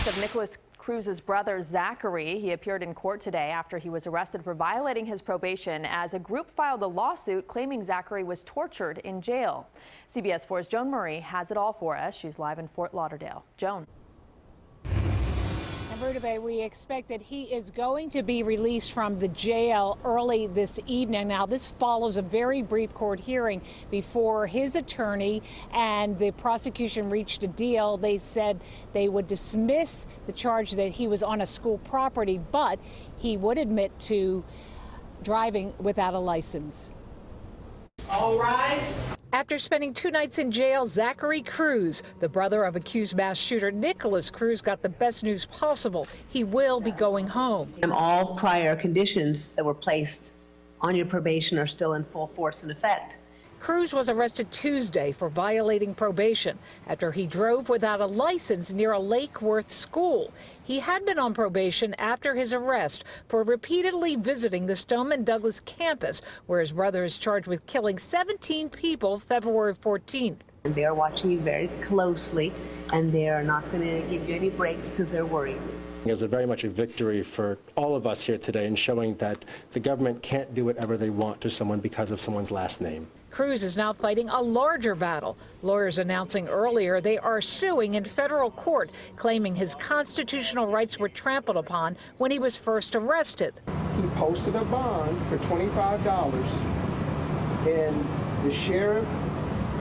case of Nikolas Cruz's brother, Zachary. He appeared in court today after he was arrested for violating his probation as a group filed a lawsuit claiming Zachary was tortured in jail. CBS 4's Joan Murray has it all for us. She's live in Fort Lauderdale. Joan. We expect that he is going to be released from the jail early this evening. Now, this follows a very brief court hearing before his attorney and the prosecution reached a deal. They said they would dismiss the charge that he was on a school property, but he would admit to driving without a license. All rise. After spending 2 nights in jail, Zachary Cruz, the brother of accused mass shooter Nikolas Cruz, got the best news possible. He will be going home. All prior conditions that were placed on your probation are still in full force and effect. Cruz was arrested Tuesday for violating probation after he drove without a license near a Lake Worth school. He had been on probation after his arrest for repeatedly visiting the Stoneman Douglas campus, where his brother is charged with killing 17 people February 14th. And they are watching you very closely, and they are not going to give you any breaks because they're worried. It was very much a victory for all of us here today in showing that the government can't do whatever they want to someone because of someone's last name. Cruz is now fighting a larger battle. Lawyers announcing earlier they are suing in federal court, claiming his constitutional rights were trampled upon when he was first arrested. He posted a bond for $25, and the sheriff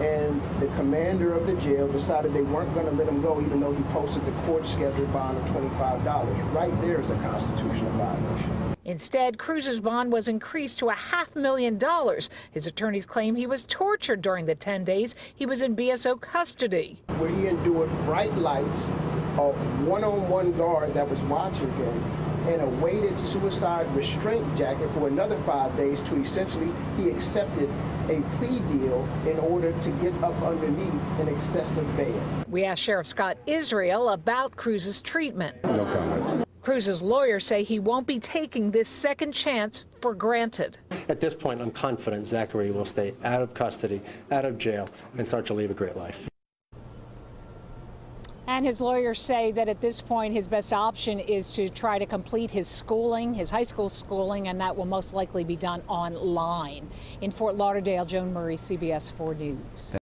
and the commander of the jail decided they weren't going to let him go, even though he posted the court-scheduled bond of $25. Right there is a constitutional violation. Instead, Cruz's bond was increased to $500,000. His attorneys claim he was tortured during the 10 days he was in BSO custody. Where he endured bright lights, a one-on-one guard that was watching him, and a weighted suicide restraint jacket for another 5 days to essentially he accepted a plea deal in order to get up underneath an excessive bail. We asked Sheriff Scott Israel about Cruz's treatment. No comment. Cruz's lawyers say he won't be taking this second chance for granted. At this point, I'm confident Zachary will stay out of custody, out of jail, and start to live a great life. And his lawyers say that at this point his best option is to try to complete his schooling, his high school schooling, and that will most likely be done online. In Fort Lauderdale, Joan Murray, CBS 4 News.